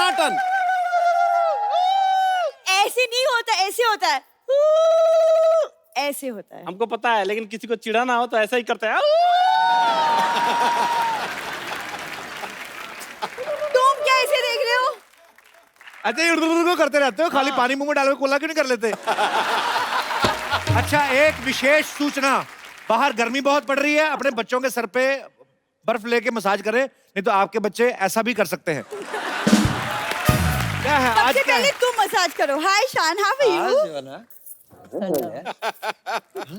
टनाटन। ऐसे नहीं होता, ऐसे होता है, ऐसे होता है। हमको पता है, लेकिन किसी को चिढ़ाना हो तो ऐसा ही करते हैं। तुम क्या ऐसे देख रहे हो? अच्छा ये को करते रहते हो, खाली पानी मुंह में डाल के कोला क्यों नहीं कर लेते? अच्छा एक विशेष सूचना, बाहर गर्मी बहुत पड़ रही है, अपने बच्चों के सर पे बर्फ लेके मसाज करें, नहीं तो आपके बच्चे ऐसा भी कर सकते हैं। क्या है आज सबसे क्या पहले है? तुम मसाज करो। Hi Shaan, how are you? Hello,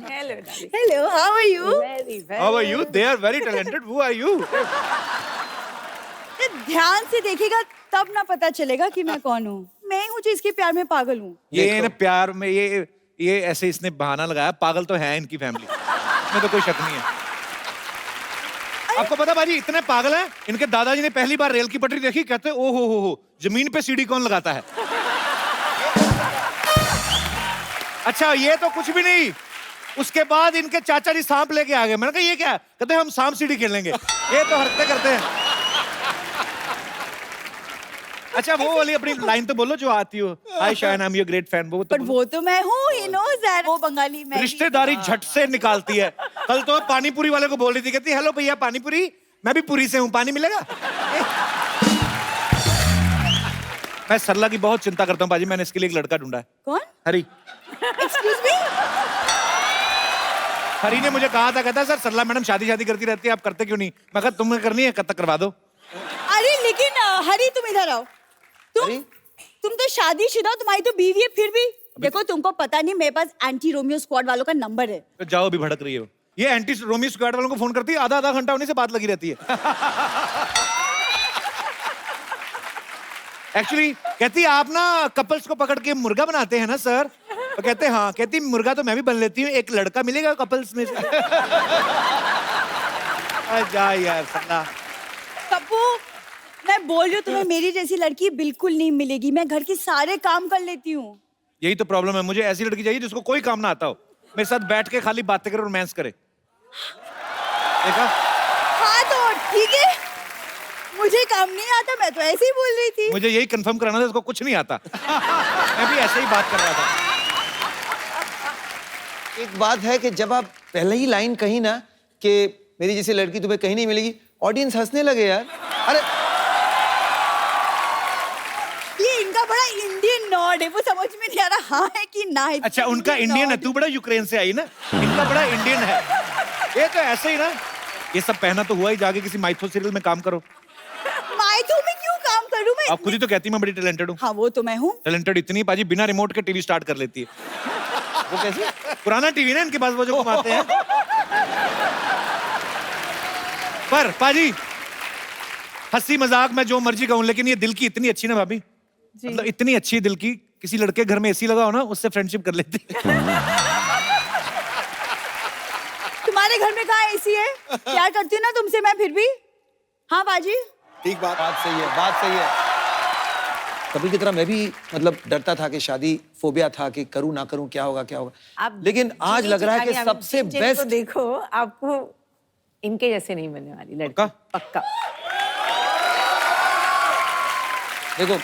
darling. Hello, how are you? Very, very. How are you? They are very talented. Who are you? ध्यान से देखेगा तब ना पता चलेगा कि मैं कौन हूँ। मैं हूँ जो इसके प्यार में पागल हूँ। ये ना प्यार में ये ऐसे इसने बहाना लगाया, पागल तो है इनकी फैमिली, इसमें तो कोई शक नहीं है। आपको पता बाजी इतने पागल हैं, इनके दादाजी ने पहली बार रेल की पटरी देखी, कहते ओ हो जमीन पे सीढ़ी कौन लगाता है? अच्छा ये तो कुछ भी नहीं, उसके बाद इनके चाचा जी सांप लेके आ गए। मैंने कहा ये क्या है? कहते हम सांप सीढ़ी खेलेंगे। ये तो हरकतें करते हैं। अच्छा वो वाली अपनी लाइन तो बोलो जो आती हो, hi Shayan I am your great fan. वो तो पर वो तो मैं हूँ, ही नोज़ दैट। वो बंगाली मैं। रिश्तेदारी झट से निकालती है। कल तो पानी पूरी वाले को बोल रही थी, कहती हेलो भैया पानी पूरी, मैं भी पूरी से हूँ, पानी मिलेगा? मैं सरला की बहुत चिंता करता हूँ बाजी, मैंने इसके लिए एक लड़का ढूंढा है। कौन? हरी। Excuse me? हरी ने मुझे कहा था, कहता सर सरला मैडम शादी करती रहती है, आप करते क्यों नहीं? मैं कहा तुम्हें करनी है, कब तक करवा दो। अरे लेकिन हरी तुम इधर आओ। तुम तो शादीशुदा, तुम्हारी तो बीवी है, फिर भी देखो तुमको पता नहीं मेरे पास एंटी रोमियो स्क्वाड वालों का नंबर है। तो जाओ अभी भड़क रही है। ये एंटी रोमियो स्क्वाड वालों को फोन करती है, आधा घंटा उन्हीं से बात लगी रहती है। एक्चुअली कहती आप ना कपल्स को पकड़ के मुर्गा बनाते हैं ना सर? तो कहते हाँ, कहती मुर्गा तो मैं भी बन लेती हूँ, एक लड़का मिलेगा कपल्स में से? जा यार सरला। कप्पू, मैं बोल रही हूँ तुम्हें मेरी जैसी लड़की बिल्कुल नहीं मिलेगी। मैं घर के सारे काम कर लेती हूँ। यही तो प्रॉब्लम है, मुझे ऐसी लड़की चाहिए जिसको कोई काम ना आता हो, मेरे साथ बैठ के खाली बातें करे, रोमांस करे। देखा? हाँ तो ठीक है, मुझे काम नहीं आता, मैं तो ऐसे ही बोल रही थी। मुझे यही कंफर्म कराना था, इसको कुछ नहीं आता। मैं भी ऐसे ही बात कर रहा था। एक बात है कि जब आप पहले ही लाइन कही ना कि मेरी जैसी लड़की तुम्हें कहीं नहीं मिलेगी, ऑडियंस हंसने लगे यार। अरे ये इनका बड़ा इंडियन नॉड है, वो समझ में नहीं आ रहा हाँ है कि ना है। अच्छा उनका इंडियन है, तू बड़ा यूक्रेन से आई ना, इनका बड़ा इंडियन है। ये तो ऐसे ही ना, ये सब पहना तो हुआ ही, जाके किसी माइथो सीरियल में काम करो। माइथो में क्यों काम करूं मैं? आप खुद ही तो कहती मैं बड़ी टैलेंटेड हूँ। हाँ वो तो मैं हूँ। टैलेंटेड इतनी पाजी बिना रिमोट के टीवी स्टार्ट कर लेती है। वो कैसे? पुराना टीवी ना इनके पास, वो जो घुमाते हैं। पर पाजी हंसी मजाक मैं जो मर्जी कहूं, लेकिन ये दिल की इतनी अच्छी ना भाभी, मतलब इतनी अच्छी दिल की, किसी लड़के घर में एसी लगा हो ना उससे फ्रेंडशिप कर लेती। तुम्हारे घर में कहाँ एसी है? प्यार करती हूँ ना तुमसे मैं फिर भी। हाँ बाजी। ठीक बात। बात सही है, बात सही है। कपिल की तरह मैं भी मतलब डरता था कि शादी फोबिया था कि करूं ना करूं, क्या होगा क्या होगा। लेकिन आज लग रहा है कि सबसे बेस्ट। देखो आपको इनके जैसे नहीं बनने वाली लड़की। पक्का? पक्का। देखो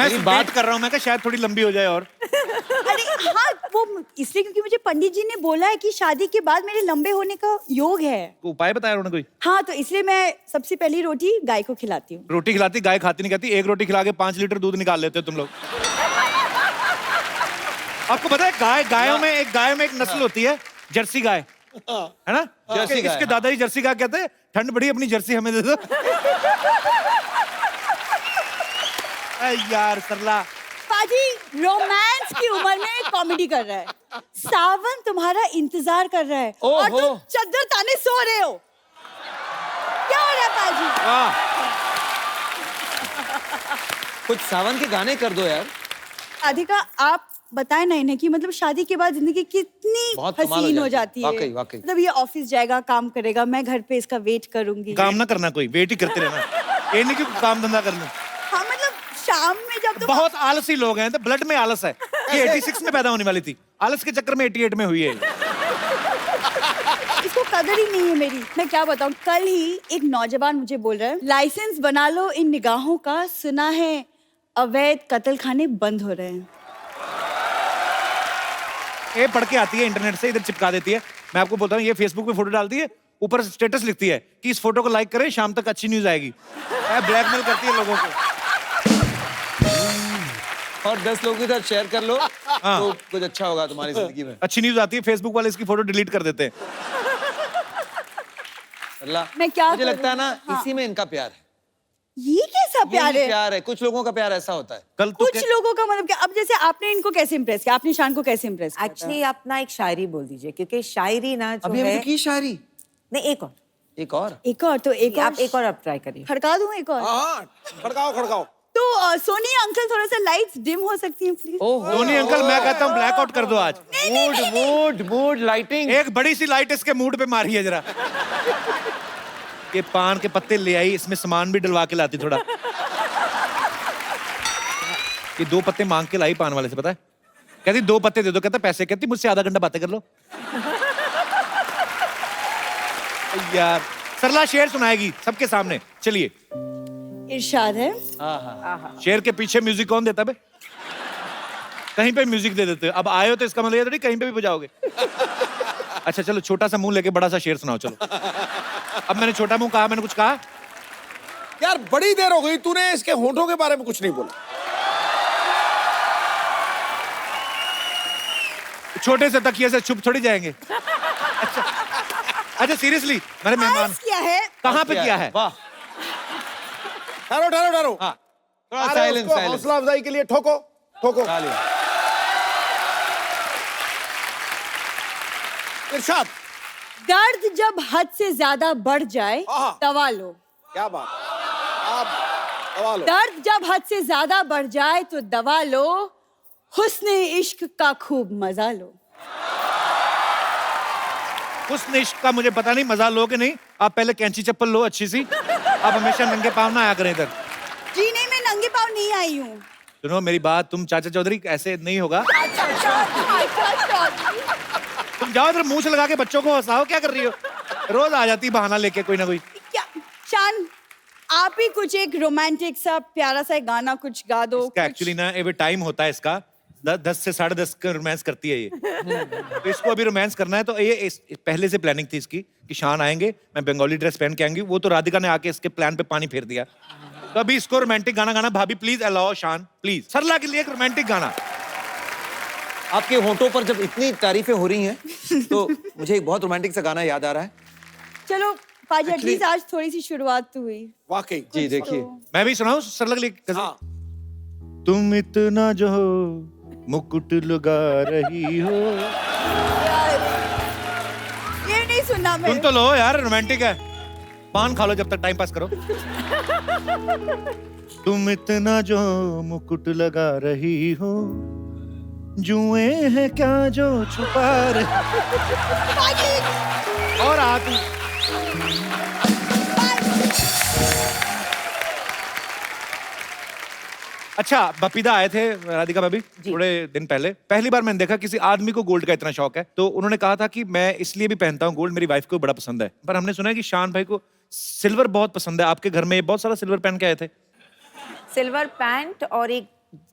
मैं बात कर रहा हूँ, मैं कहा शायद थोड़ी लंबी हो जाए और। अरे हाँ वो इसलिए क्योंकि मुझे पंडित जी ने बोला है कि शादी के बाद मेरे लंबे होने का योग है। उपाय बताया उन्होंने कोई? हाँ तो इसलिए मैं सबसे पहली रोटी गाय को खिलाती हूँ। रोटी खिलाती, गाय खाती नहीं कहती, एक रोटी खिला के 5 लीटर दूध निकाल लेते हो तुम लोग। आपको पता है गायों में एक नस्ल होती है जर्सी गाय, है ना? जर्सी गाय, इसके हाँ। दादाजी जर्सी गाय कहते हैं, ठंड बड़ी अपनी जर्सी हमें दे दो। यार सरला पाजी रोमांस की उम्र में कॉमेडी कर रहा है। सावन तुम्हारा इंतजार कर रहा है और तुम चद्दर ताने सो रहे हो। क्या हो रहा है पाजी? वाह, कुछ सावन के गाने कर दो यार। राधिका आप बताएं ना इन्हें कि मतलब शादी के बाद जिंदगी कितनी बहुत कमाल हसीन हो जाती है। वाकई वाकई। मतलब ये ऑफिस जाएगा, काम करेगा, मैं घर पे इसका वेट करूंगी। काम ना करना, कोई वेट ही करते रहना, ये नहीं कि काम धंधा करना। हाँ मतलब शाम में जब तुम बहुत आलसी लोग हैं, तो ब्लड में आलस है। ये 86 में पैदा होने वाली थी, आलस के चक्कर में 88 में हुई है। इसको कदर ही नहीं है मेरी। मैं क्या बताऊं, कल ही एक नौजवान मुझे बोल रहा है लाइसेंस बना लो इन निगाहों का, सुना है अवैध कत्ल खाने बंद हो रहे हैं। ये पढ़ के आती है इंटरनेट से, इधर चिपका देती है। मैं आपको बोलता हूँ, ये फेसबुक पे फोटो डालती है, ऊपर स्टेटस लिखती है कि इस फोटो को लाइक करें, शाम तक अच्छी न्यूज आएगी। ब्लैकमेल करती है लोगों को। और 10 लोगों के साथ शेयर कर लो तो कुछ अच्छा होगा तुम्हारी जिंदगी में। अच्छी न्यूज आती है, फेसबुक वाले इसकी फोटो डिलीट कर देते हैं। अल्लाह, मैं क्या मुझे करूं? लगता है ना हाँ। इसी में इनका प्यार है। ये कैसा प्यार यही है? प्यार है। कुछ लोगों का प्यार ऐसा होता है। कल तो कुछ लोगों का मतलब क्या? अब जैसे आपने इनको कैसे इम्प्रेस किया, आपने शान को कैसे इम्प्रेस किया? एक्चुअली आप ना एक शायरी बोल दीजिए, क्योंकि शायरी ना जो अभी है हमने की शायरी। नहीं, एक और एक और एक और तो एक और आप एक और आप ट्राई करिए। खड़का दूं एक और? हाँ खड़काओ खड़काओ। तो सोनी अंकल थोड़ा सा लाइट्स डिम हो सकती हैं प्लीज? धोनी अंकल, मैं कहता हूँ ब्लैकआउट कर दो आज। Mood lighting. एक बड़ी सी लाइट इसके मूड पे मारी है जरा। ये पान के पत्ते ले आई, इसमें सामान भी डलवा के लाती थोड़ा। ये 2 पत्ते मांग के लाई पान वाले से, पता है? कहती 2 पत्ते दे दो, कहता पैसे। कहती मुझसे आधा घंटा बातें कर लो। यार सरला शेर सुनाएगी सबके सामने, चलिए। इरशाद है, शेर के पीछे म्यूजिक कौन देता बे? कहीं पे म्यूजिक दे देते हो। अब आए हो तो इसका मतलब ये थोड़ी कहीं पे भी बजाओगे। अच्छा चलो, छोटा सा मुंह लेके बड़ा सा शेर सुनाओ चलो। अब मैंने छोटा मुंह कहा, मैंने कुछ कहा? यार बड़ी देर हो गई, तूने इसके होंठों के बारे में कुछ नहीं बोला। छोटे से तकिए से छुप थोड़ी जाएंगे। अच्छा सीरियसली, मेरे मेहमान आइस किया है। कहाँ पे किया है? वाह, ठहरो ठहरो ठहरो। हाँ, थोड़ा अरे साइलेंस उसको साइलेंस। हौसला अफजाई के लिए ठोको ठोको। इरशाद, दर्द जब हद से ज्यादा बढ़ जाए आहा। दवा लो। क्या बात। आप दबा लो। दर्द जब हद से ज्यादा बढ़ जाए तो दवा लो, हुस्न इश्क का खूब मजा लो। उस इश्क का मुझे पता नहीं, मजा लो कि नहीं। आप पहले कैंची चप्पल लो अच्छी सी। आप हमेशा नंगे पाँव ना आया करें इधर। जी नहीं, मैं नंगे पाँव नहीं आई हूँ। सुनो मेरी बात, तुम चाचा चौधरी ऐसे नहीं होगा। तुम जाओ इधर, मुंह से लगा के बच्चों को हंसाओ। क्या कर रही हो? रोज आ जाती बहाना लेके कोई ना कोई। क्या शान, आप ही कुछ एक रोमांटिक सा प्यारा सा गाना कुछ गा दो। इसका एक्चुअली ना ये टाइम होता है इसका, 10 से 10:30 का रोमांस करती है ये। तो इसको अभी रोमांस करना है, तो ये पहले से प्लानिंग थी इसकी कि शान आएंगे, मैं बंगाली ड्रेस पहन के आएंगी। वो तो राधिका ने आके इसके प्लान पे पानी फेर दिया। तो अभी इसको रोमांटिक गाना गाना। भाभी प्लीज अलाओ शान, प्लीज सरला के लिए एक रोमांटिक गाना। आपके होंठों पर जब इतनी तारीफें हो रही हैं तो मुझे एक बहुत रोमांटिक सा गाना याद आ रहा है। चलो पाजी, एटलीस्ट आज थोड़ी सी शुरुआत तो हुई। वाकई। जी देखिए, मैं भी सुनाऊं सरला के लिए गजल? हाँ। तुम इतना जो मुकुट लगा रही हो। ये नहीं सुनना मैं। सुन तो लो यार, रोमांटिक है। पान खा लो जब तक टाइम पास करो। तुम इतना जो मुकुट लगा रही हो, जुए हैं क्या जो छुपा रही। और आती अच्छा, बपीदा आए थे राधिका भाभी थोड़े दिन पहले। पहली बार मैंने देखा किसी आदमी को गोल्ड का इतना शौक है। तो उन्होंने कहा था कि मैं इसलिए भी पहनता हूँ गोल्ड, मेरी वाइफ को बड़ा पसंद है। पर हमने सुना है कि शान भाई को सिल्वर बहुत पसंद है। आपके घर में बहुत सारा सिल्वर पहन के आए थे। सिल्वर पैंट और एक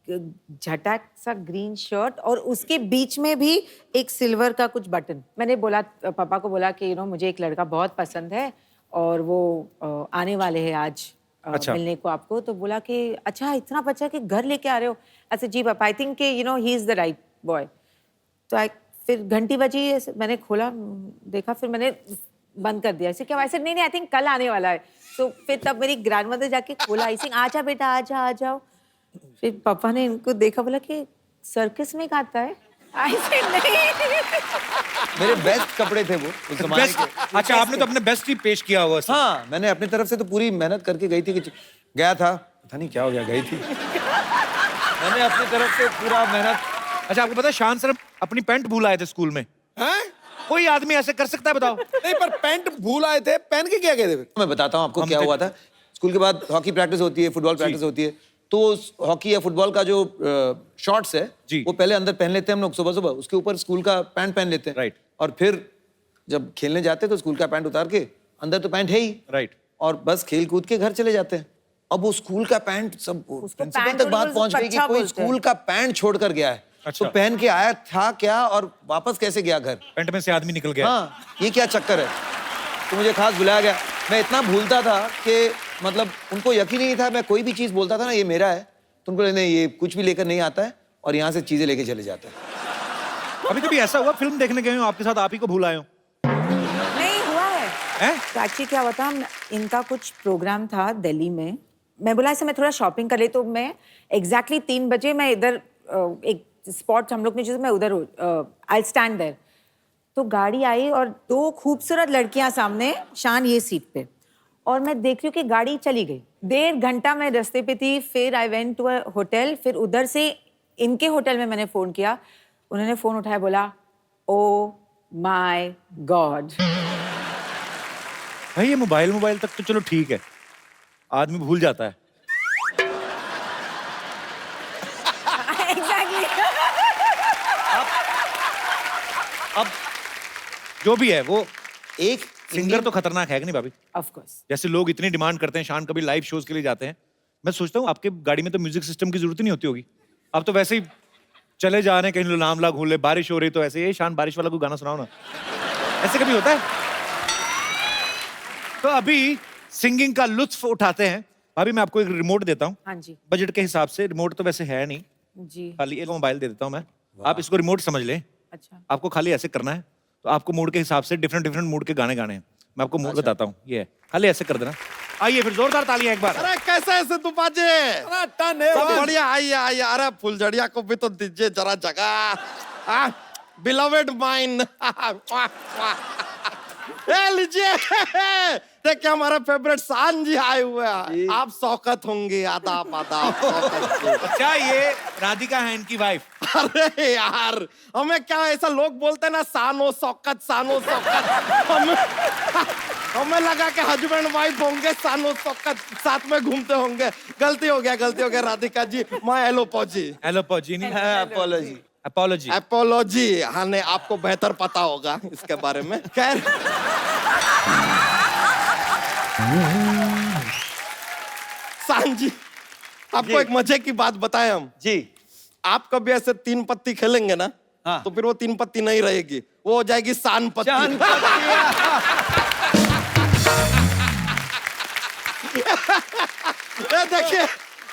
झटक सा ग्रीन शर्ट, और उसके बीच में भी एक सिल्वर का कुछ बटन। मैंने बोला, पापा को बोला कि मुझे एक लड़का बहुत पसंद है और वो आने वाले हैं आज अच्छा। मिलने को आपको। तो बोला कि अच्छा, इतना बच्चा कि घर लेके आ रहे हो? अच्छा जी पापा, I think he is the right boy. तो फिर घंटी बजी, मैंने खोला देखा, फिर मैंने बंद कर दिया। ऐसे क्या? ऐसे नहीं आई थिंक कल आने वाला है। तो फिर तब मेरी ग्रैंडमदर जाके खोला, आई थिंक आजा बेटा आजा आ जाओ। फिर पापा ने इनको देखा, बोला कि सर्कस में गाता है। आई सेड नहीं। मेरे बेस्ट कपड़े थे वो उस जमाने बेस्ट। के। अच्छा, आपने तो अपने बेस्ट ही पेश किया होगा। हाँ, मैंने अपनी तरफ से तो पूरी मेहनत करके गई थी कि गया था, पता नहीं क्या हो गया, गई थी। मैंने अपनी तरफ से पूरा मेहनत। अच्छा, आपको पता है शान सर अपनी पैंट भूल आए थे स्कूल में? हैं? कोई आदमी ऐसे कर सकता है बताओ? नहीं, पर पैंट भूल आए थे, पहन के क्या गए थे फिर? मैं बताता हूँ आपको क्या हुआ था। स्कूल के बाद हॉकी प्रैक्टिस होती है, फुटबॉल प्रैक्टिस होती है। तो हॉकी या फुटबॉल का जो शॉर्ट्स है जी। वो पहले अंदर पहन लेते हैं हम लोग सुबह सुबह, उसके ऊपर स्कूल का पैंट पहन लेते हैं। राइट। और फिर जब खेलने जाते हैं तो स्कूल का पैंट उतार के, अंदर तो पैंट है ही, राइट। और बस खेल कूद के घर चले जाते हैं। अब वो स्कूल का पैंट सब प्रिंसिपल पैंट तक और बात वो पहुंच गई कि अच्छा कोई बोलते हैं। स्कूल का पैंट छोड़ कर गया है। अच्छा। तो पहन के आया था क्या और वापस कैसे गया घर? पेंट में से आदमी निकल गया। हाँ, ये क्या चक्कर है? तो मुझे खास बुलाया गया। मैं इतना भूलता था कि मतलब उनको यकीन ही नहीं था, मैं कोई भी चीज बोलता था ना ये मेरा है, तो उनको नहीं ये कुछ भी लेकर नहीं आता है और यहाँ से चीजें लेके चले जाता है। अभी कभी ऐसा हुआ फिल्म देखने गए हो आपके साथ आप ही को भूल आए हो? नहीं हुआ है। हैं? तो एक्चुअली क्या हुआ था, इनका कुछ प्रोग्राम था दिल्ली में। मैं बोला ऐसे मैं थोड़ा शॉपिंग कर ले, तो मैं एग्जैक्टली 3 बजे मैं इधर एक स्पॉट हम लोग ने चूज़, मैं उधर आई स्टैंड देयर। तो गाड़ी आई और 2 खूबसूरत लड़कियां सामने, शान ये सीट पे, और मैं देख रही हूँ कि गाड़ी चली गई। 1.5 घंटा मैं रास्ते पे थी, फिर I went to a hotel, फिर उधर से इनके होटल में मैंने फ़ोन किया, उन्होंने फ़ोन उठाया, बोला ओ माय गॉड। भाई ये मोबाइल तक तो चलो ठीक है, आदमी भूल जाता है। एग्जैक्टली। अब जो भी है वो एक सिंगर तो खतरनाक है कि नहीं भाभी? Of course. जैसे लोग इतनी डिमांड करते हैं, शान कभी लाइव शोज के लिए जाते हैं, मैं सोचता हूँ आपके गाड़ी में तो म्यूजिक सिस्टम की जरूरत ही नहीं होती होगी। आप तो वैसे ही चले जा रहे हैं कहीं लामला घूले, बारिश हो रही तो ऐसे ये शान बारिश वाला कोई गाना सुनाओ ना, ऐसे कभी होता है? तो अभी सिंगिंग का लुत्फ उठाते हैं। भाभी मैं आपको एक रिमोट देता हूँ, हाँ जी। बजट के हिसाब से। रिमोट तो वैसे है नहीं, जी। खाली एक मोबाइल दे देता हूँ मैं, आप इसको रिमोट समझ लें। अच्छा। आपको खाली ऐसे करना है, तो आपको मूड के हिसाब से डिफरेंट डिफरेंट मूड के गाने गाने हैं। मैं आपको मूड बताता हूँ, ये है, खाली ऐसे कर देना। आइए फिर जोरदार तालियां एक बार। अरे कैसे ऐसे तू पाजे? सब बढ़िया, आइए आइए। अरे फुलझड़िया को भी तो दीजिए जरा जगह। Beloved mine. ए लीजिए, देखिए हमारा फेवरेट शान जी आए हुए हैं। आप शौकत होंगे, आदाब आदाब। शौकत जी। क्या ये राधिका है इनकी वाइफ? अरे यार, हमें क्या ऐसा लोग बोलते हैं ना, सानो शौकत, सानो शौकत। हमें लगा कि हस्बैंड वाइफ होंगे, सानो शौकत साथ में घूमते होंगे। गलती हो गया राधिका जी। माय एलोपॉजी। एलोपॉजी नहीं, अपॉलॉजी। अपॉलॉजी। एपोलॉजी। हाँ ने आपको बेहतर पता होगा इसके बारे में। खैर, शान जी, आपको एक मजे की बात बताएं हम। जी। आप कभी ऐसे 3 पत्ती खेलेंगे ना, हाँ। तो फिर वो 3 पत्ती नहीं रहेगी, वो हो जाएगी शान पत्ती। चांद ये देखिए,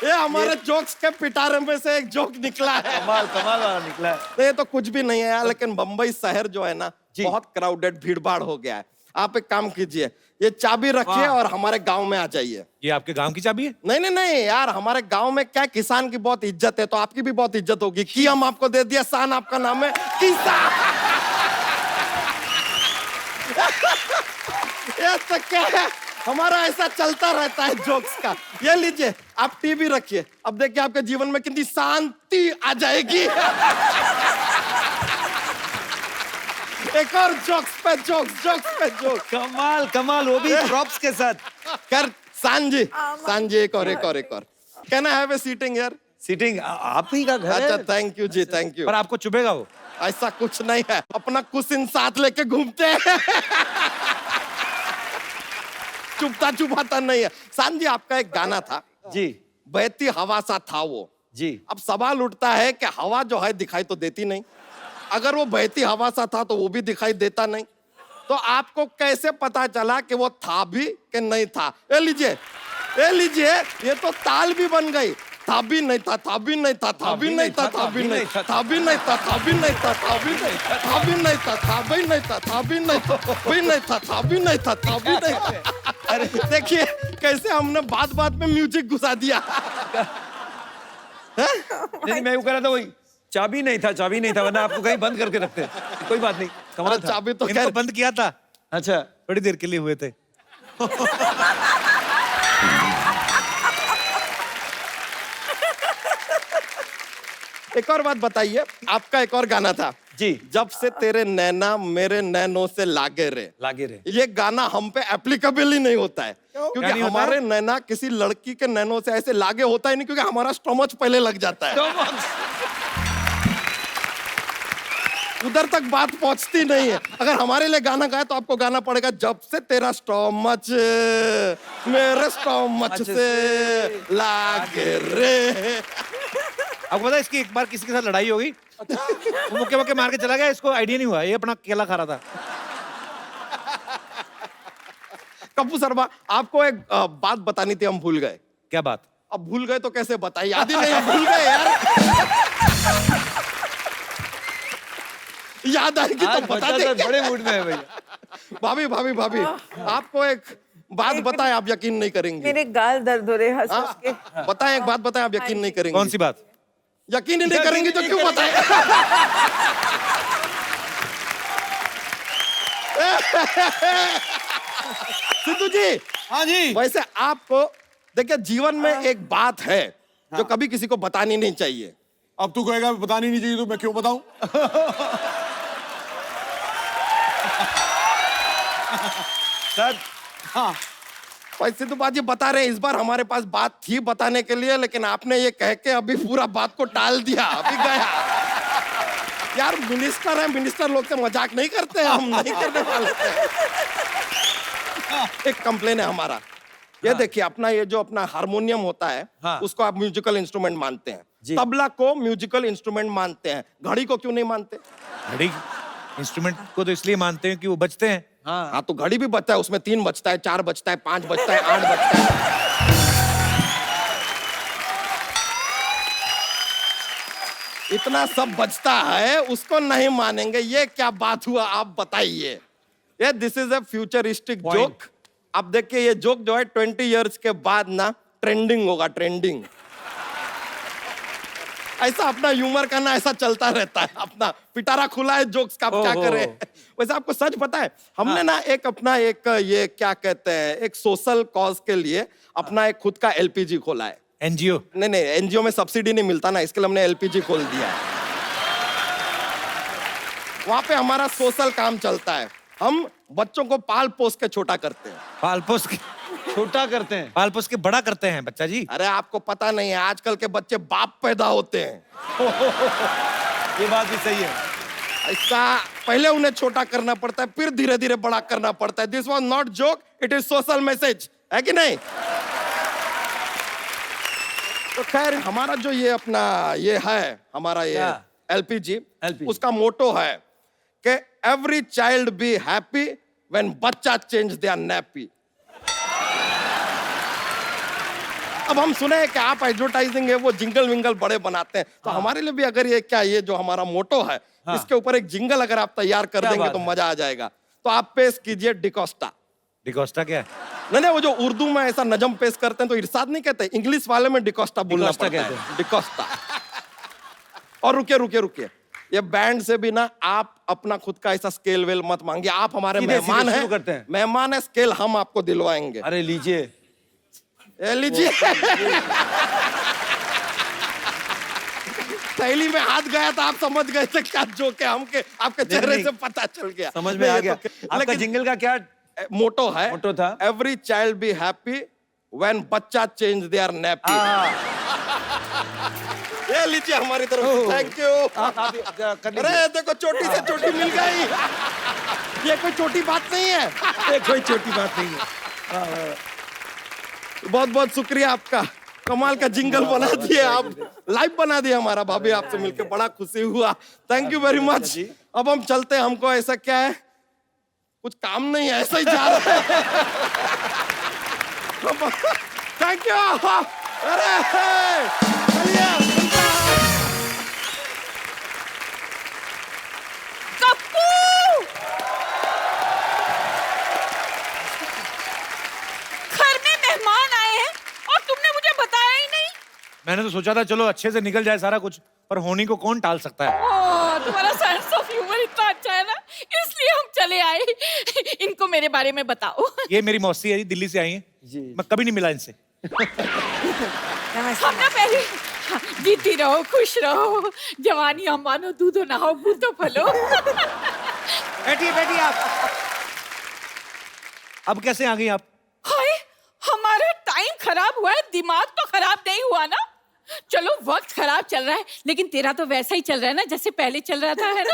ये हमारे जोक्स के पिटारे में से एक जोक निकला है। कमाल वाला निकला है। ये तो कुछ भी नहीं है यार, लेकिन बंबई शहर जो है ना, बहुत क्राउडेड, भीड़भाड़ हो गया है। आप एक काम कीजिए, ये चाबी रखिए और हमारे गांव में आ जाइए। ये आपके गांव की चाबी है? नहीं नहीं नहीं यार, हमारे गांव में क्या किसान की बहुत इज्जत है, तो आपकी भी बहुत इज्जत होगी। की हम आपको दे दिया, शान आपका नाम है, किसान। ये तो क्या है, हमारा ऐसा चलता रहता है जोक्स का। ये लीजिए, आप टीवी रखिए, अब देखिए आपके जीवन में कितनी शांति आ जाएगी। एक और जोक्स पे जोक्स। कमाल, वो भी प्रॉप्स के साथ। कर शान जी, एक और। Can I have a seating यार? सीटिंग आप ही का घर अच्छा, है। थैंक यू जी, थैंक यू। पर आपको चुभेगा वो? ऐसा कुछ नहीं है, अपना कुशन साथ लेके घूमते हैं। चुभता नहीं है। शान जी, आपका एक गाना था जी। बहती हवा सा था वो। जी। अब सवाल उठता है कि हवा जो है दिखाई तो देती नहीं, अगर वो बहती हवा सा था तो वो भी दिखाई देता नहीं, तो आपको कैसे पता चला कि वो था भी कि नहीं था? ये लीजिए, ये तो ताल भी बन गई। था भी नहीं था, था भी नहीं था, था भी नहीं था, था भी नहीं था, था भी नहीं था, था भी नहीं था, था भी नहीं था, था भी नहीं था, था भी नहीं था, था भी नहीं था, भी नहीं था, था भी नहीं था, था भी नहीं था। अरे देखिए कैसे हमने बात में म्यूजिक घुसा दिया। नहीं, मैं वो कह रहा था वही चाबी नहीं था, वरना आपको कहीं बंद करके रखते। कोई बात नहीं, कमाल था। चाबी तो इनको खैर बंद किया था, अच्छा, थोड़ी देर के लिए हुए थे। एक और बात बताइए, आपका एक और गाना था जी। जब से तेरे नैना मेरे नैनों से लागे रे। ये गाना हम पे एप्लीकेबल ही नहीं होता है, क्योंकि क्या नहीं होता? हमारे नैना किसी लड़की के नैनों से ऐसे लागे होता ही नहीं, क्योंकि हमारा स्टोमच पहले लग जाता है। उधर तक बात पहुंचती नहीं है। अगर हमारे लिए गाना गाए तो आपको गाना पड़ेगा, जब से तेरा स्टोमच मेरे स्टोमच से लागे रे। आपको पता है इसकी एक बार किसी के साथ लड़ाई हो गई, वो मुक्के मुक्के मार के चला गया, इसको आइडिया नहीं हुआ, ये अपना केला खा रहा था। कपूर शर्मा, आपको एक बात बतानी थी, हम भूल गए। क्या बात? अब भूल गए तो कैसे बताइए, याद ही नहीं, भूल गए यार। याद आएगी तो बता देंगे। बड़े मूड में है भैया। भाभी भाभी भाभी, आपको एक बात बताएं, आप यकीन नहीं करेंगे। मेरे गाल दर्द हो रहे हैं हंस हंस के। बताएं, एक बात बताएं, आप यकीन नहीं करेंगे। कौन सी बात? यकीन ही नहीं करेंगे तो क्यों बताएं? सिद्धू जी, हाँ जी। वैसे आपको देखिए, जीवन में एक बात है जो कभी किसी को बतानी नहीं चाहिए। अब तू कहेगा बतानी नहीं चाहिए तो मैं क्यों बताऊं? सर, हाँ, भाई सिद्धू बाजी बता रहे हैं, इस बार हमारे पास बात थी बताने के लिए, लेकिन आपने ये कह के अभी पूरा बात को टाल दिया, अभी गया। यार मिनिस्टर है, मिनिस्टर लोग से मजाक नहीं करते हैं, हम नहीं करने वाले थे। एक कंप्लेन है हमारा, ये देखिए, अपना ये जो अपना हारमोनियम होता है, हाँ। उसको आप म्यूजिकल इंस्ट्रूमेंट मानते हैं, तबला को म्यूजिकल इंस्ट्रूमेंट मानते हैं, घड़ी को क्यों नहीं मानते? घड़ी इंस्ट्रूमेंट को तो इसलिए मानते हैं कि वो बजते हैं। हाँ, तो घड़ी भी बजता है, उसमें 3 बजता है, 4 बजता है, 5 बजता है, 8 बजता है। इतना सब बजता है, उसको नहीं मानेंगे, ये क्या बात हुआ, आप बताइए। ये this is a futuristic joke. अब देखिए, ये जोक जो है 20 इयर्स के बाद ना ट्रेंडिंग होगा, ट्रेंडिंग। ऐसा अपना ह्यूमर का ना ऐसा चलता रहता है, अपना पिटारा खुला है जोक्स का, आप क्या करें। वैसे आपको सच पता है, हमने ना एक अपना एक ये क्या कहते हैं, एक सोशल कॉज के लिए अपना एक खुद का एलपीजी खोला है। एनजीओ? नहीं नहीं, एनजीओ में सब्सिडी नहीं मिलता ना, इसके लिए हमने एलपीजी खोल दिया है। वहां पे हमारा सोशल काम चलता है, हम बच्चों को पाल पोस के छोटा करते हैं। पाल पोस के छोटा करते हैं? पाल पोस के बड़ा करते हैं बच्चा जी। अरे आपको पता नहीं है, आजकल के बच्चे बाप पैदा होते हैं। ये बात भी सही है। ऐसा पहले उन्हें छोटा करना पड़ता है, फिर धीरे धीरे बड़ा करना पड़ता है। This was not joke, it is social message, है कि नहीं? तो खैर, हमारा जो ये अपना ये है, हमारा ये एलपीजी, उसका मोटो है कि every child be happy when बच्चा चेंज देयर नैपी। अब हम सुने हैं कि आप एडवर्टाइजिंग है वो जिंगल विंगल बड़े बनाते हैं, तो हमारे लिए भी अगर ये क्या, ये जो हमारा मोटो है, इसके ऊपर एक जिंगल अगर आप तैयार कर देंगे तो मजा आ जाएगा। तो आप पेश कीजिए डिकोस्टा। डिकोस्टा क्या है? नहीं, वो जो उर्दू में ऐसा नजम पेश करते हैं तो इरशाद नहीं कहते, इंग्लिश वाले में डिकोस्टा बोलना पड़ता है, डिकोस्टा। और रुकिए, ये बैंड से भी ना आप अपना खुद का ऐसा स्केल वेल मत मांगिए, आप हमारे मेहमान हैं, मेहमान है, स्केल हम आपको दिलवाएंगे। अरे लीजिए, लीजिए। थैली में हाथ गया था, आप समझ गए थे क्या जोक है, हमके आपके चेहरे से पता चल गया, समझ में आ गया। आपका जिंगल का क्या मोटो है? मोटो था every child be happy when बच्चा चेंज देयर नैपी। ये लीजिए हमारी तरफ, थैंक यू। अरे देखो, चोटी से चोटी मिल गई। ये कोई छोटी बात नहीं है, ये कोई छोटी बात नहीं है। बहुत बहुत शुक्रिया आपका, कमाल का जिंगल बना दिए आप, लाइव बना दिया हमारा। भाभी आपसे मिलकर बड़ा खुशी हुआ, थैंक यू वेरी मच। अब हम चलते हैं, हमको ऐसा क्या है, कुछ काम नहीं है, ऐसा ही जा रहा है। Thank you. अरे चलिए, घर में मेहमान आए हैं और तुमने मुझे बताया ही नहीं। मैंने तो सोचा था चलो अच्छे से निकल जाए सारा कुछ, पर होनी को कौन टाल सकता है। तुम्हारा सेंस ऑफ ह्यूमर इतना अच्छा है ना, इसलिए हम चले आए। इनको मेरे बारे में बताओ। ये मेरी मौसी है, दिल्ली से आई है, मैं कभी नहीं मिला इनसे। हम ना पहले जीती रहो, खुश रहो, जवानी हम मानो दूधो नहाओ बूतो फलो। बैठिए आप। अब कैसे आ गई आप? हाय, हमारा टाइम खराब हुआ है, दिमाग तो खराब नहीं हुआ ना। चलो वक्त खराब चल रहा है, लेकिन तेरा तो वैसा ही चल रहा है ना जैसे पहले चल रहा था, है ना?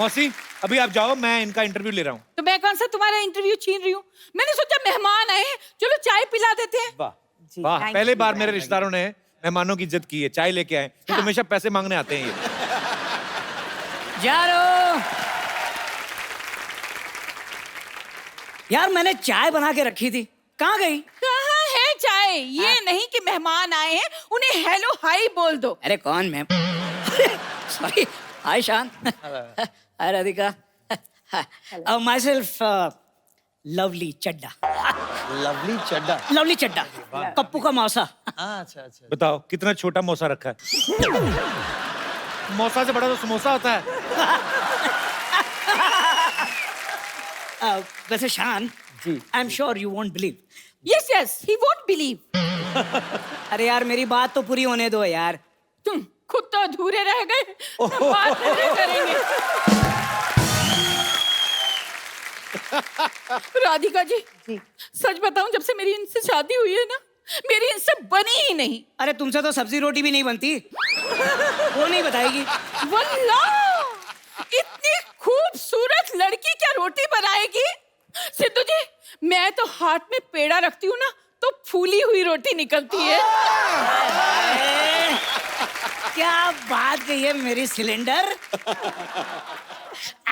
मौसी अभी आप जाओ, मैं इनका इंटरव्यू ले रहा हूँ। तो मैं कौन सा तुम्हारा इंटरव्यू छीन रही हूँ? मैंने सोचा मेहमान आए हैं, चलो चाय पिला देते हैं। वाह वाह, पहले बार मेरे रिश्तेदारों ने मेहमानों की इज्जत की है, चाय लेके आए। तो हमेशा पैसे मांगने आते हैं ये। यारो, यार मैंने चाय बना के रखी थी, कहाँ गई? कहाँ है चाय? ये नहीं कि मेहमान आए हैं, उन्हें हेलो हाय बोल दो। अरे कौन ma'am? Sorry, hi Shaan, hi Radhika, myself Lovely Chadda. Lovely Chadda. Lovely Chadda, Pappu का मौसा। अच्छा अच्छा। बताओ कितना छोटा मौसा रखा है। मौसा से बड़ा तो समोसा होता है। वैसे शान, I am sure you won't believe. Yes yes, he won't believe. अरे यार मेरी बात तो पूरी होने दो यार। तुम खुद तो अधूरे रह गए, तो बात नहीं करेंगे। राधिका जी, सच बताऊं, जब से मेरी इनसे शादी हुई है ना, मेरी इनसे बनी ही नहीं। अरे तुमसे तो सब्जी रोटी भी नहीं बनती, वो नहीं बताएगी। वल्लाह, इतनी खूबसूरत लड़की क्या रोटी बनाएगी? सिद्धू जी, मैं तो हाथ में पेड़ा रखती हूँ ना, तो फूली हुई रोटी निकलती है। क्या बात कही है मेरी सिलेंडर।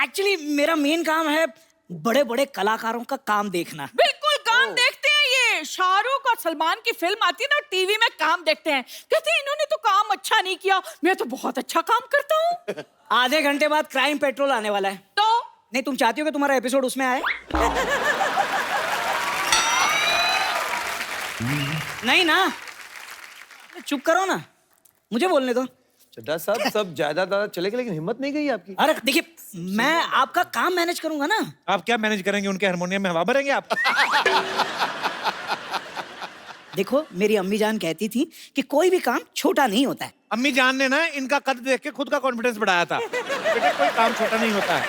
एक्चुअली मेरा मेन काम है बड़े बड़े कलाकारों का काम देखना। बिल्कुल काम देखते हैं ये। शाहरुख और सलमान की फिल्म आती है ना, टीवी में काम देखते हैं, कहते हैं इन्होंने तो काम अच्छा नहीं किया, मैं तो बहुत अच्छा काम करता हूँ। आधे घंटे बाद क्राइम पेट्रोल आने वाला है। तो नहीं, तुम चाहती हो कि तुम्हारा एपिसोड उसमें आए? नहीं ना, चुप करो ना, मुझे बोलने दो। चड्डा साहब सब ज्यादा चलेगा, लेकिन हिम्मत नहीं गई आपकी। अरे देखिए, मैं आपका काम मैनेज करूंगा ना। आप क्या मैनेज करेंगे? उनके हारमोनियम में हवा भरेंगे आप? देखो, मेरी अम्मी जान कहती थी कि कोई भी काम छोटा नहीं होता है। अम्मी जान ने ना इनका कद देख के खुद का कॉन्फिडेंस बढ़ाया था। बेटा कोई काम छोटा नहीं होता है।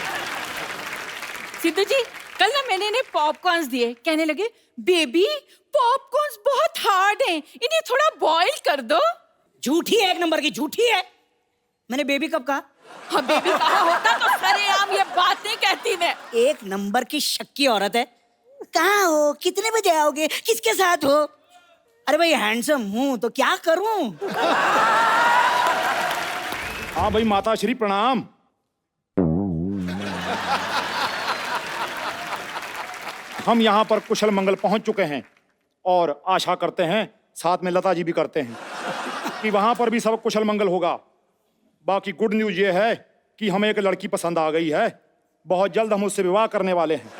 सिद्धू जी, कल ना मैंने इन्हें पॉपकॉर्न्स दिए, कहने लगे बेबी पॉपकॉर्न्स बहुत हार्ड हैं, इन्हें थोड़ा बॉईल कर दो। झूठी है, एक नंबर की झूठी है। मैंने बेबी कब कहा? हाँ, बेबी कहा होता तो सरेआम ये बात नहीं कहती मैं। एक नंबर की शक्की औरत है। कहाँ हो? कितने बजे आओगे? किसके साथ हो? अरे भाई हैंडसम हूँ तो क्या करूँ? हाँ भाई, माता श्री प्रणाम। हम यहाँ पर कुशल मंगल पहुंच चुके हैं और आशा करते हैं, साथ में लता जी भी करते हैं, कि वहां पर भी सब कुशल मंगल होगा। बाकी गुड न्यूज ये है कि हमें एक लड़की पसंद आ गई है, बहुत जल्द हम उससे विवाह करने वाले हैं।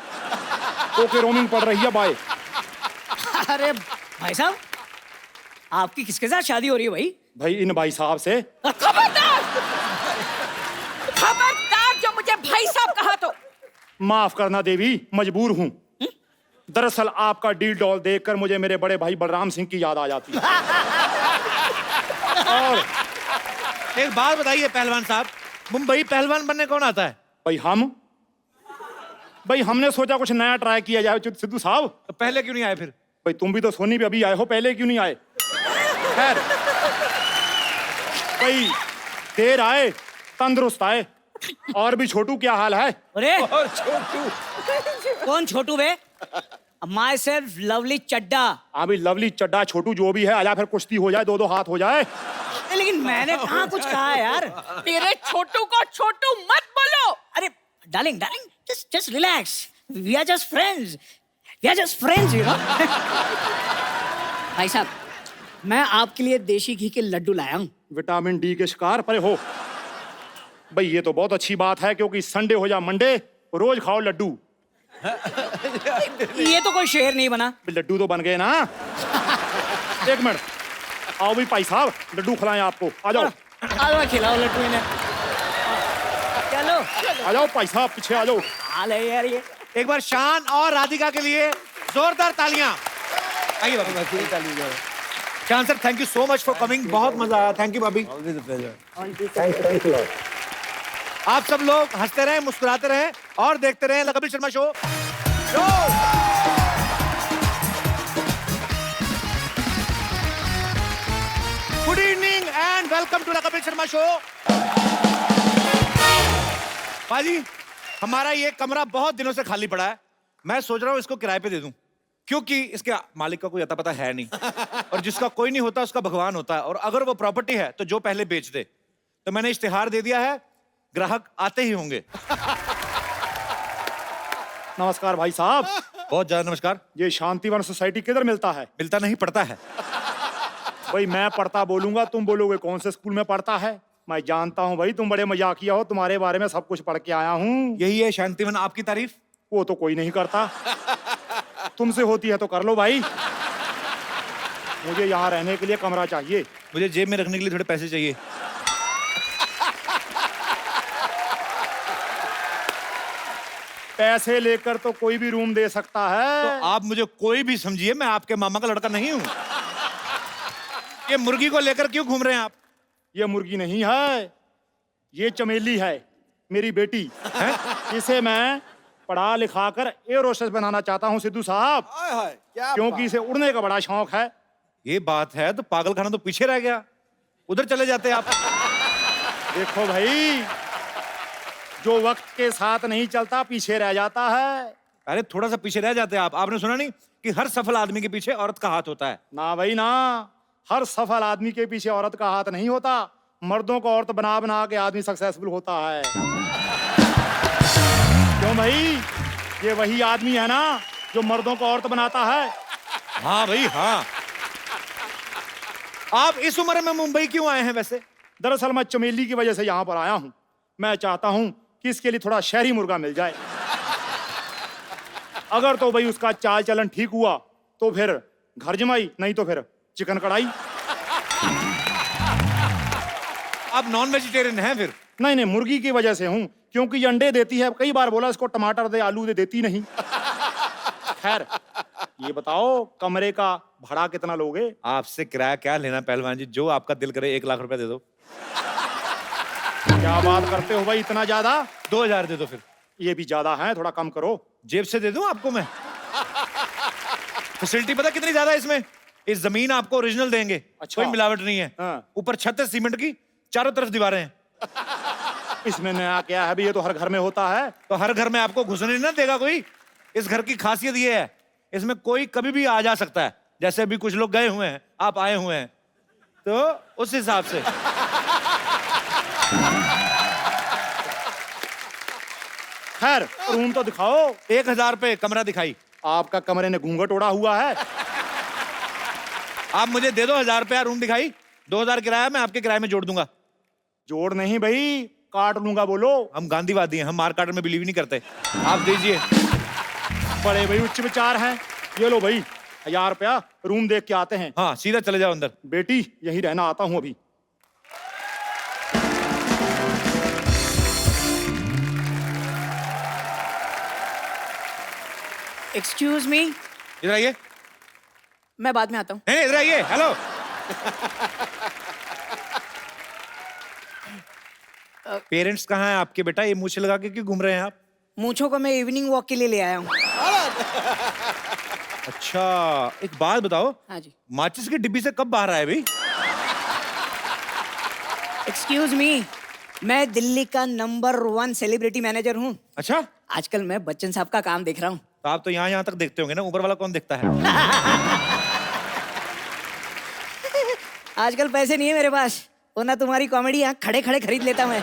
ओके, रोमिंग पड़ रही है, बाय। अरे भाई साहब, आपकी किसके साथ शादी हो रही है भाई? भाई इन भाई साहब से। खबरदार, खबरदार, जो मुझे भाई साहब कहा तो। माफ करना देवी, मजबूर हूँ। दरअसल आपका डील डॉल देखकर मुझे मेरे बड़े भाई बलराम सिंह की याद आ जाती है। और एक बात बताइए पहलवान साहब, मुंबई पहलवान बनने कौन आता है? भाई हमने सोचा कुछ नया ट्राई किया जाए सिद्धू साहब। तो पहले क्यों नहीं आए फिर? भाई तुम भी तो सोनी भी अभी आए हो, पहले क्यों नहीं आए? खैर, भाई देर आए तंदुरुस्त आए। और भी छोटू, क्या हाल है? अरे और छोटू। कौन छोटू बे? माई सेल्फ लवली चड्डा। हाँ भाई, लवली चड्डा छोटू जो भी है, आजा फिर कुश्ती हो जाए, दो दो हाथ हो जाए। लेकिन मैंने कहाँ कुछ कहा है यार? मेरे छोटू को छोटू मत बोलो। अरे darling, just relax. We are just friends. We are just friends, you know. भाई साहब, मैं आपके लिए देशी घी के लड्डू लाया हूँ। विटामिन डी के शिकार परे हो। भाई ये तो बहुत अच्छी बात है, क्योंकि संडे हो जा मंडे, रोज खाओ लड्डू। ये तो कोई शेर नहीं बना। लड्डू तो बन गए ना। एक मिनट, आओ भी भाई साहब, लड्डू खिलाएं आपको। आ जाओ, आज खिलाओ लड्डू इन्हें। चलो आ जाओ भाई साहब, पीछे आ जाओ। हाल है यार ये। एक बार शान और राधिका के लिए जोरदार तालियां। आइए बाबू। शान sir, thank you so much for coming, बहुत मजा आया। थैंक यू भाभी। आप सब लोग हंसते रहें, मुस्कुराते रहें और देखते रहें the Kapil Sharma show. Welcome to the Kapil Sharma show. पाजी, हमारा ये कमरा बहुत दिनों से खाली पड़ा है। मैं सोच रहा हूँ इसको किराए पे दे दूं, क्योंकि इसके मालिक का कोई अता पता है नहीं, और जिसका कोई नहीं होता उसका भगवान होता है। और अगर वो प्रॉपर्टी है तो जो पहले बेच दे। तो मैंने इश्तिहार दे दिया है, ग्राहक आते ही होंगे। नमस्कार भाई साहब। बहुत ज्यादा नमस्कार। ये शांतिवन सोसाइटी किधर मिलता है? मिलता नहीं, पड़ता है। भाई मैं पढ़ता बोलूंगा, तुम बोलोगे कौन से स्कूल में पढ़ता है। मैं जानता हूँ भाई, तुम बड़े मजाकिया हो, तुम्हारे बारे में सब कुछ पढ़ के आया हूँ। यही है शांतिवन आपकी तारीफ? वो तो कोई नहीं करता, तुमसे होती है तो कर लो भाई। मुझे यहाँ रहने के लिए कमरा चाहिए। मुझे जेब में रखने के लिए थोड़े पैसे चाहिए। पैसे लेकर तो कोई भी रूम दे सकता है। तो आप मुझे कोई भी समझिए, मैं आपके मामा का लड़का नहीं हूँ। ये मुर्गी को लेकर क्यों घूम रहे हैं आप? ये मुर्गी नहीं है, ये चमेली है, मेरी बेटी है। इसे मैं पढ़ा लिखा कर एयर होस्टेस बनाना चाहता हूँ सिद्धू साहब, क्योंकि इसे उड़ने का बड़ा शौक है। ये बात है तो पागल खाना तो पीछे रह गया, उधर चले जाते आप। देखो भाई, जो वक्त के साथ नहीं चलता पीछे रह जाता है। अरे थोड़ा सा पीछे रह जाते आप। आपने सुना नहीं कि हर सफल आदमी के पीछे औरत का हाथ होता है? ना भाई ना, हर सफल आदमी के पीछे औरत का हाथ नहीं होता। मर्दों को औरत बना बना के आदमी सक्सेसफुल होता है। क्यों भाई, ये वही आदमी है ना जो मर्दों को औरत बनाता है। हाँ भाई हाँ। आप इस उम्र में मुंबई क्यों आए हैं वैसे? दरअसल मैं चमेली की वजह से यहाँ पर आया हूँ। मैं चाहता हूँ कि इसके लिए थोड़ा शहरी मुर्गा मिल जाए। अगर तो भाई उसका चाल चलन ठीक हुआ तो फिर घर जमाई, नहीं तो फिर चिकन कढ़ाई। आप नॉन वेजिटेरियन हैं फिर? नहीं नहीं, मुर्गी की वजह से हूँ, क्योंकि ये अंडे देती है। कई बार बोला इसको टमाटर दे, आलू दे, देती नहीं। खैर, ये बताओ कमरे का भाड़ा कितना लोगे? आपसे किराया क्या लेना पहलवान जी, जो आपका दिल करे 1 लाख रुपए दे दो। क्या बात करते हो भाई, इतना ज्यादा? 2000 दे दो फिर। ये भी ज्यादा है, थोड़ा कम करो। जेब से दे दूं आपको मैं? फैसिलिटी पता कितनी ज्यादा है इसमें? इस जमीन आपको ओरिजिनल देंगे। अच्छा। कोई मिलावट नहीं है। हाँ। ऊपर छत है सीमेंट की, चारों तरफ दीवारें हैं। इसमें नया क्या है भाई, ये तो हर घर में होता है। तो हर घर में आपको घुसने ना देगा कोई। इस घर की खासियत ये है, इसमें कोई कभी भी आ जा सकता है। जैसे अभी कुछ लोग गए हुए हैं, आप आए हुए हैं, तो उस हिसाब से। खैर, रूम तो दिखाओ। 1000 रुपए कमरा दिखाई। आपका कमरे ने घूंघट ओढ़ा हुआ है। आप मुझे दे दो 1000 रुपया, रूम दिखाई। 2000 किराया मैं आपके किराए में जोड़ दूंगा। जोड़ नहीं भाई, काट लूंगा। बोलो। हम गांधीवादी हैं, हम मार काट में बिलीव नहीं करते। आप दीजिए। बड़े भाई उच्च विचार हैं। ये लो भाई 1000 रुपया, रूम देख के आते हैं। हाँ, सीधा चले जाओ अंदर। बेटी यही रहना, आता हूँ अभी। एक्सक्यूज मी, इधर आइए। मैं बाद में आता हूँ। नहीं, इधर आइए। हेलो। पेरेंट्स कहाँ हैं आपके बेटा? ये मूछें लगा के क्यों घूम रहे हैं आप? मूंछों को मैं इवनिंग वॉक के लिए ले आया हूँ। अच्छा, एक बात बताओ, हाँ जी। माचिस की डिब्बी से कब बाहर आए भाई? एक्सक्यूज मी, मैं दिल्ली का नंबर 1 सेलिब्रिटी मैनेजर हूँ। अच्छा, आजकल मैं बच्चन साहब का काम देख रहा हूँ। तो आप तो यहाँ तक देखते होंगे ना, ऊपर वाला कौन देखता है? आजकल पैसे नहीं है मेरे पास, वरना तुम्हारी कॉमेडी यहाँ खड़े खड़े खरीद लेता मैं।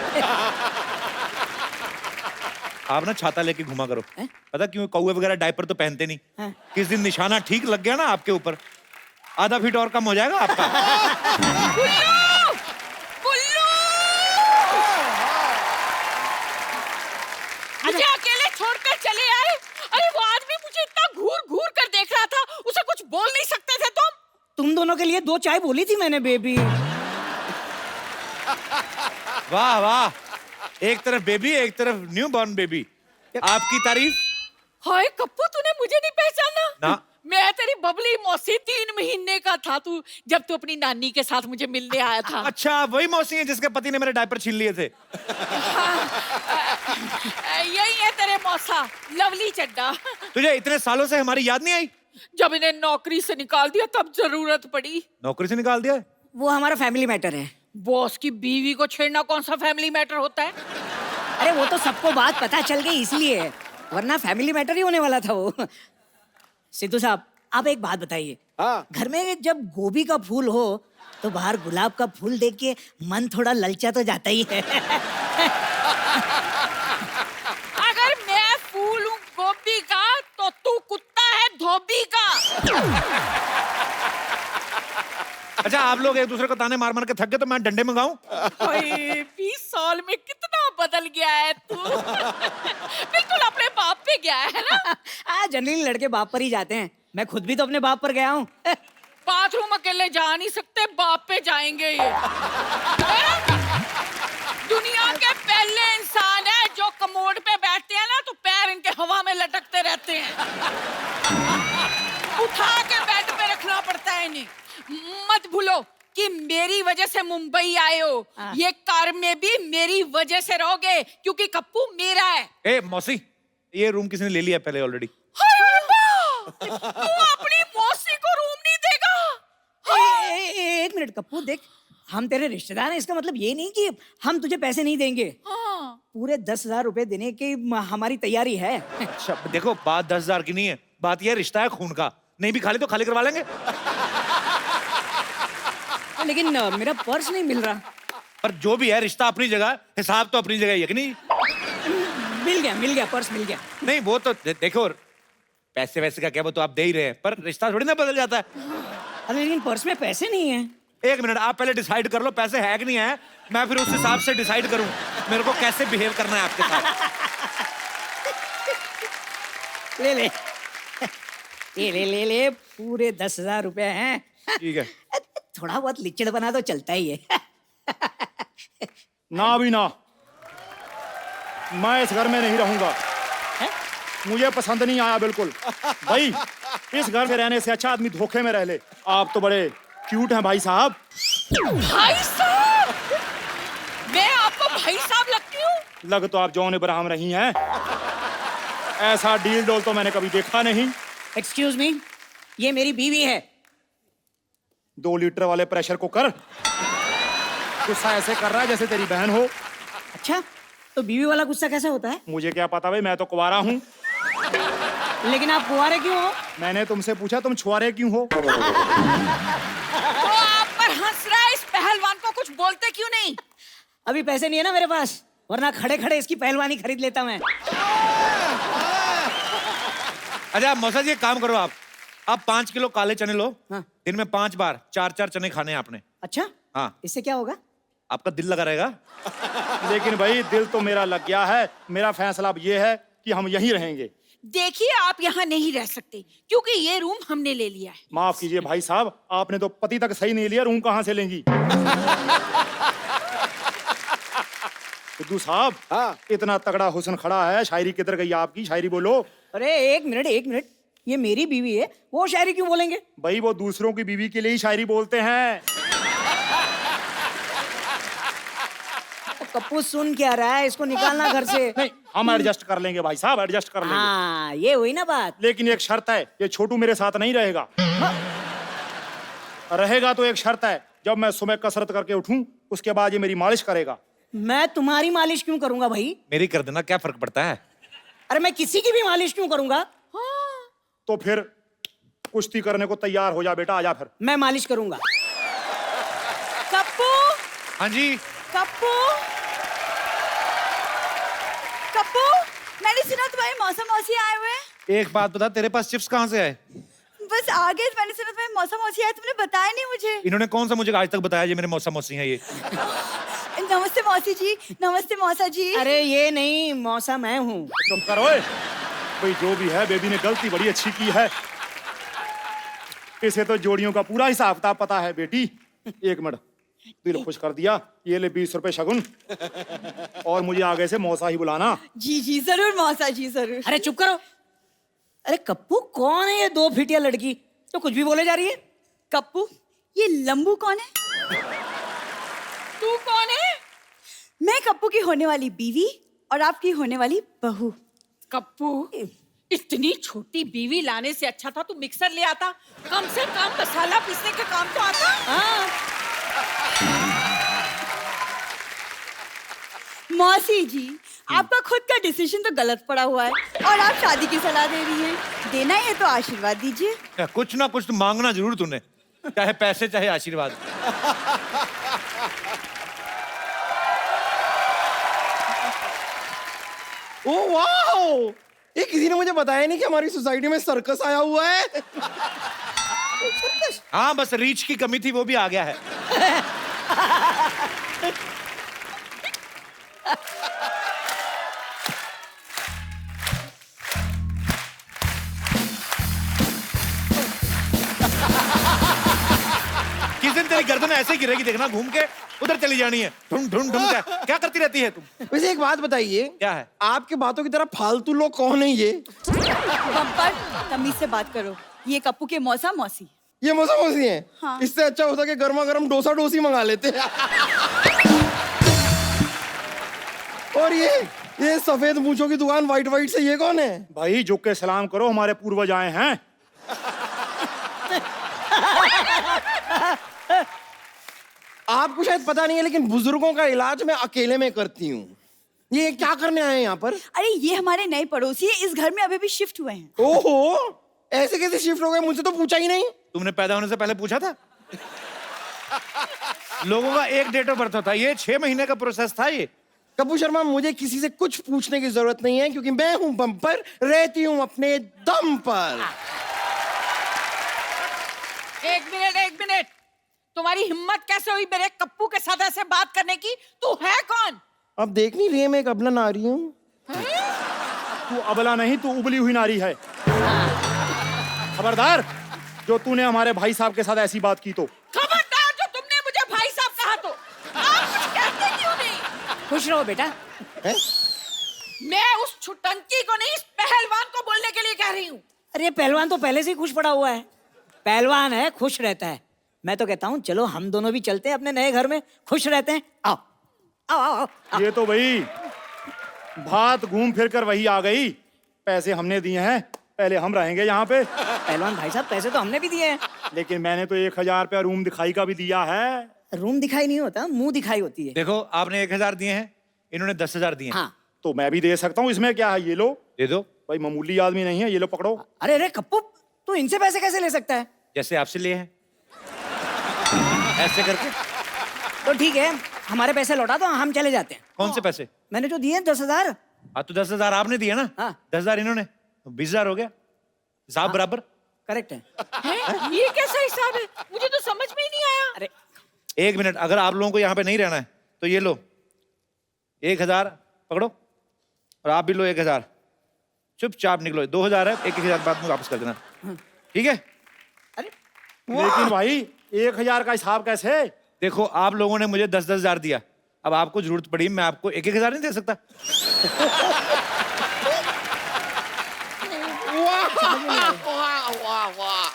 आप ना छाता लेके घुमा करो। हैं? पता क्यों? कौवे वगैरह डायपर तो पहनते नहीं। हाँ। किस दिन निशाना ठीक लग गया ना आपके ऊपर, आधा फीट और कम हो जाएगा आपका। मुझे अकेले छोड़कर चले आए। अरे वो आदमी मुझे इतना घूर घूर कर देख रहा था, उसे कुछ बोल नहीं सकते थे तुम? तुम दोनों के लिए 2 चाय बोली थी मैंने बेबी। वाह वाह, एक तरफ बेबी, एक तरफ न्यू बॉर्न बेबी। आपकी तारीफ। हाय कप्पू, तूने मुझे नहीं पहचाना? ना। मैं तेरी बबली मौसी। 3 महीने का था तू जब तू अपनी नानी के साथ मुझे मिलने आया था। अच्छा, वही मौसी है जिसके पति ने मेरे डायपर छीन लिए थे। यही है तेरे मौसा, लवली चड्डा। तुझे इतने सालों से हमारी याद नहीं आई? जब इन्हें नौकरी से निकाल दिया तब जरूरत पड़ी। नौकरी से निकाल दिया? वो हमारा फैमिली मैटर है। बॉस की बीवी को छेड़ना कौन सा फैमिली मैटर होता है? अरे वो तो सबको बात पता चल गई इसलिए, वरना फैमिली मैटर ही होने वाला था वो। सिद्धू साहब, आप एक बात बताइए, घर में जब गोभी का फूल हो तो बाहर गुलाब का फूल देख के मन थोड़ा ललचा तो जाता ही है। अगर मैं फूल हूँ गोभी का तो तू कुत्ता है धोबी का। अच्छा, आप लोग एक दूसरे को ताने मार मार के थक गए तो मैं डंडे मंगाऊं? 20 साल में कितना बदल गया है तू। बिल्कुल अपने बाप पे गया है ना। जनरली लड़के बाप पर ही जाते हैं, मैं खुद भी तो अपने बाप पर गया हूँ। बाथरूम अकेले जा नहीं सकते, बाप पे जाएंगे ये। दुनिया के पहले इंसान है जो कमोड पे बैठते हैं ना तो पैर इनके हवा में लटकते रहते हैं। उठा के बेड पे रखना पड़ता है इन्हें। मत भूलो कि मेरी वजह से मुंबई आए हो, ये कार में भी मेरी वजह से रहोगे क्योंकि कप्पू मेरा है। ए मौसी, ये रूम किसी ने ले लिया पहले ऑलरेडी। तू अपनी मौसी को रूम नहीं देगा? एक मिनट कप्पू, देख हम तेरे रिश्तेदार हैं, इसका मतलब ये नहीं कि हम तुझे पैसे नहीं देंगे। पूरे 10,000 रुपए देने की हमारी तैयारी है। अच्छा देखो, बात 10,000 की नहीं है, बात यह रिश्ता है खून का, नहीं भी खाली तो खाली करवा लेंगे। लेकिन मेरा पर्स नहीं मिल रहा। पर जो भी है, रिश्ता अपनी जगह, हिसाब तो अपनी जगह ही है कि नहीं? मिल गया पर्स मिल गया। नहीं वो तो देखो, पैसे वैसे का क्या, वो तो आप दे ही रहे हैं, पर रिश्ता थोड़ी ना बदल जाता है। अरे लेकिन पर्स में पैसे नहीं है। एक मिनट, आप पहले डिसाइड कर लो पैसे है कि नहीं है, मैं फिर उस हिसाब से डिसाइड करूं मेरे को कैसे बिहेव करना है आपके साथ। ले ले पूरे 10,000 रुपए हैं। ठीक है। थोड़ा बहुत लिचड़ बना तो चलता ही है। ना भी ना, मैं इस घर में नहीं रहूंगा, मुझे पसंद नहीं आया बिल्कुल। भाई इस घर में रहने से अच्छा आदमी धोखे में रह ले। आप तो बड़े क्यूट हैं भाई साहब। भाई साहब, मैं आपको भाई साहब लगती हूँ? लग तो आप जॉन इब्राहिम रही हैं। ऐसा डील डोल तो मैंने कभी देखा नहीं। एक्सक्यूज मी, ये मेरी बीवी है। 2 लीटर वाले प्रेशर कुकर गुस्सा ऐसे कर रहा है जैसे तेरी बहन हो। अच्छा, तो बीवी वाला गुस्सा कैसे होता है? मुझे क्या पता भाई, मैं तो कुंवारा हूँ। लेकिन आप कुंवारे क्यों हो? मैंने तुमसे पूछा तुम छुआरे क्यों हो। तो आप पर हंस रहा है, इस पहलवान को कुछ बोलते क्यों नहीं? अभी पैसे नहीं है ना मेरे पास, वरना खड़े खड़े इसकी पहलवानी खरीद लेता मैं। अच्छा मौसा जी, एक काम करो, आप 5 किलो काले चने लो। हाँ। दिन में 5 बार 4-4 चने खाने हैं आपने। अच्छा हाँ, इससे क्या होगा? आपका दिल लगा रहेगा। लेकिन भाई दिल तो मेरा लग गया है। मेरा फैसला अब ये है कि हम यहीं रहेंगे। देखिए, आप यहाँ नहीं रह सकते क्योंकि ये रूम हमने ले लिया है। माफ कीजिए भाई साहब, आपने तो पति तक सही नहीं लिया, रूम कहाँ से लेंगी। सिद्धू साहब, इतना तगड़ा हुस्न खड़ा है, शायरी किधर गई आपकी? शायरी बोलो। अरे एक मिनट, ये मेरी बीवी है, वो शायरी क्यों बोलेंगे? भाई वो दूसरों की बीवी के लिए ही शायरी बोलते हैं। कप्पू सुन क्या रहा है, इसको निकालना घर से। नहीं, हम एडजस्ट कर लेंगे भाई साहब, एडजस्ट कर लेंगे। हाँ, ये हुई ना बात। लेकिन एक शर्त है, ये छोटू मेरे साथ नहीं रहेगा। रहेगा तो एक शर्त है, जब मैं सुबह कसरत करके उठूं उसके बाद ये मेरी मालिश करेगा। मैं तुम्हारी मालिश क्यों करूंगा भाई? मेरी कर देना, क्या फर्क पड़ता है? अरे मैं किसी की भी मालिश क्यों करूंगा? तो फिर कुश्ती करने को तैयार हो जा बेटा, आजा फिर। मैं मालिश करूंगा। कप्पू, हाँ जी। कप्पू, कप्पू, मैंने सुना तुम्हारे मौसा मौसी आए हुए हैं। एक बात बता, तेरे पास चिप्स कहाँ से आए? बस आगे मैंने सुना तुम्हारे मौसा मौसी आए, तुमने बताया नहीं मुझे। इन्होंने कौन सा मुझे आज तक बताया ये मेरे मौसा मौसी हैं ये? नमस्ते मौसी जी, नमस्ते मौसा जी। अरे ये नहीं, मौसा मैं हूँ। चुप करो ओए। भाई जो भी है, बेबी ने गलती बड़ी अच्छी की है। इसे तो जोड़ियों का पूरा हिसाब किताब पता है बेटी। एक मिनट, दिल खुश कर दिया। ये ले 20 रुपए शगुन, और मुझे आगे से मौसा ही बुलाना। जी जी जरूर मौसा जी, जरूर। अरे चुप करो। अरे कप्पू, कौन है ये 2 फीटिया लड़की तो कुछ भी बोले जा रही है? कप्पू, ये लंबू कौन है? तू कौन है? मैं कप्पू की होने वाली बीवी और आपकी होने वाली बहू। कप्पू, इतनी छोटी बीवी लाने से अच्छा था तू मिक्सर ले आता, कम से कम मसाला पीसने का काम तो आता। हाँ। मौसी जी, आपका खुद का डिसीजन तो गलत पड़ा हुआ है और आप शादी की सलाह दे रही हैं। देना ही है तो आशीर्वाद दीजिए। क्या कुछ ना कुछ तो मांगना जरूर तूने, चाहे पैसे चाहे आशीर्वाद। ओ वाह, ये किसी ने मुझे बताया नहीं कि हमारी सोसाइटी में सर्कस आया हुआ है। हाँ, बस रीच की कमी थी, वो भी आ गया है। किस दिन तेरी गर्दन ऐसे गिरेगी देखना, घूम के उधर चली जानी है। ढूंढ ढूंढ ढूंढ क्या करती रहती है तुम? वैसे एक बात बताइए, क्या है? आपके बातों की तरह फालतू लोग कौन है ये? बम्पर, तमीज से बात करो। ये कप्पू के मौसा मौसी। ये मौसा मौसी हैं? हाँ। इससे अच्छा होता कि गर्मा गर्म डोसा डोसी मंगा लेते। और ये सफेद मूंछों की दुकान वाइट वाइट से ये कौन है? भाई झुक के सलाम करो, हमारे पूर्वज आए हैं। आपको शायद पता नहीं है, लेकिन बुजुर्गों का इलाज मैं अकेले में करती हूँ। ये क्या करने आए हैं यहाँ पर? अरे ये हमारे नए पड़ोसी है, इस घर में अभी भी शिफ्ट हुए हैं। ओहो, ऐसे कैसे शिफ्ट हो गए? मुझे तो पूछा ही नहीं। तुमने पैदा होने से पहले पूछा था? लोगों का एक डेट ऑफ बर्थ होता है, ये 6 महीने का प्रोसेस था ये। कपूर शर्मा, मुझे किसी से कुछ पूछने की जरूरत नहीं है, क्योंकि मैं हूं बम्पर, रहती हूं अपने दम पर। एक मिनट, तुम्हारी हिम्मत कैसे हुई मेरे कप्पू के साथ ऐसे बात करने की? तू है कौन? अब देख नहीं रही है, मैं एक अबला नारी हूँ। तू अबला नहीं, तू उबली हुई नारी है। खबरदार, जो तूने हमारे भाई साहब के साथ ऐसी बात की तो। खबरदार, जो तुमने मुझे भाई साहब कहा तो। आप कुछ कहते क्यों नहीं? खुश रहो बेटा। है? मैं उस छुटंकी को नहीं, इस पहलवान को बोलने के लिए कह रही हूँ। अरे पहलवान तो पहले से ही खुश पड़ा हुआ है। पहलवान है, खुश रहता है। मैं तो कहता हूँ चलो हम दोनों भी चलते हैं अपने नए घर में, खुश रहते हैं। आओ आओ आओ, आओ। ये तो भाई बात घूम फिर कर वही आ गई। पैसे हमने दिए हैं, पहले हम रहेंगे यहाँ पे। पहलवान भाई साहब, पैसे तो हमने भी दिए हैं। लेकिन मैंने तो 1000 रुपया रूम दिखाई का भी दिया है। रूम दिखाई नहीं होता, मुंह दिखाई होती है। देखो, आपने 1000 दिए हैं, इन्होंने 10,000 दिए हैं। हाँ। तो मैं भी दे सकता हूँ, इसमें क्या है? ये लो। दे दो। भाई मामूली आदमी नहीं है, ये लो पकड़ो। अरे अरे कप्पू, तू इनसे पैसे कैसे ले सकता है? जैसे आपसे लिए हैं, ऐसे करके। तो ठीक है, हमारे पैसे लौटा दो, हम चले जाते हैं। कौन से पैसे? मैंने जो दिए 10,000। हाँ, तो 10,000 आपने दिए ना? हाँ। 10,000 इन्होंने, तो 20,000 हो गया। हिसाब बराबर। करेक्ट है। हैं? ये कैसा हिसाब है? मुझे तो समझ में ही नहीं आया। अरे 1 मिनट, अगर आप लोगों को यहाँ पे नहीं रहना है तो ये लो 1000 पकड़ो, और आप भी लो 1000। चुपचाप निकलो। 2000 है, 1,000 बाद में वापस कर देना, ठीक है? अरे लेकिन भाई 1000 का हिसाब कैसे? देखो, आप लोगों ने मुझे 10,000 दिया, अब आपको जरूरत पड़ी, मैं आपको 1,000 नहीं दे सकता। वाह वाह वाह,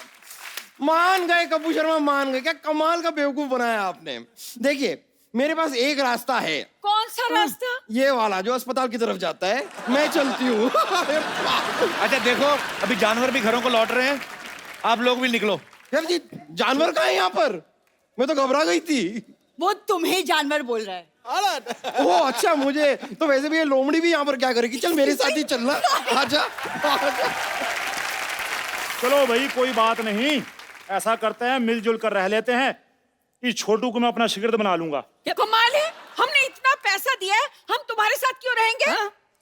मान गए कपूर शर्मा, मान गए। क्या कमाल का बेवकूफ बनाया आपने। देखिए, मेरे पास एक रास्ता है। कौन सा रास्ता? ये वाला जो अस्पताल की तरफ जाता है। मैं चलती हूँ। अरे बाप। अच्छा देखो, अभी जानवर भी घरों को लौट रहे हैं, आप लोग भी निकलो। यार जी, जानवर कहाँ है यहाँ पर? मैं तो घबरा गई थी। वो तुम्हें जानवर बोल रहा है। ओह अच्छा, मुझे तो वैसे भी ये लोमड़ी भी यहाँ पर क्या करेगी। चल मेरे साथ ही चलना। आजा आजा। चलो भाई, कोई बात नहीं, ऐसा करते हैं, मिलजुल कर रह लेते हैं। इस छोटू को मैं अपना शिगिर्द बना लूंगा। क्या कमाल है, हमने इतना पैसा दिया है, हम तुम्हारे साथ क्यों रहेंगे?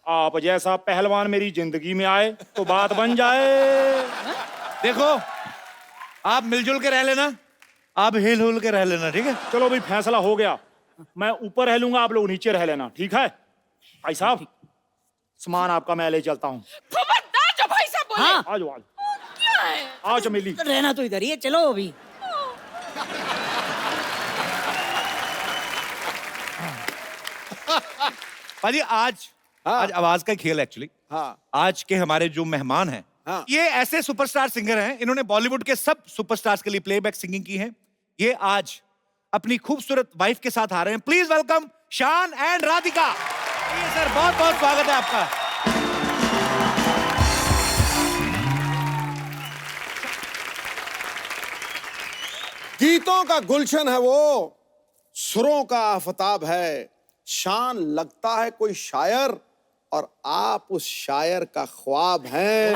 आप जैसा पहलवान मेरी जिंदगी में आए तो बात बन जाए। देखो, आप मिलजुल के रह लेना, आप हिल हुल के रह लेना, ठीक है? चलो भाई, फैसला हो गया। मैं ऊपर रह लूंगा, आप लोग नीचे रह लेना, ठीक है? भाई साहब, सामान आपका मैं ले चलता हूँ। खबरदार जो भाई साहब बोले। हाँ। आ जाओ, आ जाओ। क्या है? आओ चमेली। रहना तो इधर ही है, चलो अभी। पाजी, आज आवाज का खेल एक्चुअली। आज के हमारे जो मेहमान हैं, ये ऐसे सुपरस्टार सिंगर हैं, इन्होंने बॉलीवुड के सब सुपरस्टार्स के लिए प्लेबैक सिंगिंग की है। ये आज अपनी खूबसूरत वाइफ के साथ आ रहे हैं। प्लीज वेलकम शान एंड राधिका। सर, बहुत बहुत स्वागत है आपका। गीतों का गुलशन है वो, सुरों का आफताब है, शान लगता है कोई शायर और आप उस शायर का ख्वाब हैं।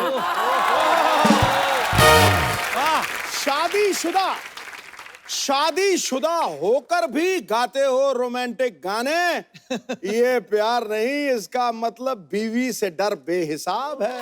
शादीशुदा होकर भी गाते हो रोमांटिक गाने। ये प्यार नहीं, इसका मतलब बीवी से डर बेहिसाब है।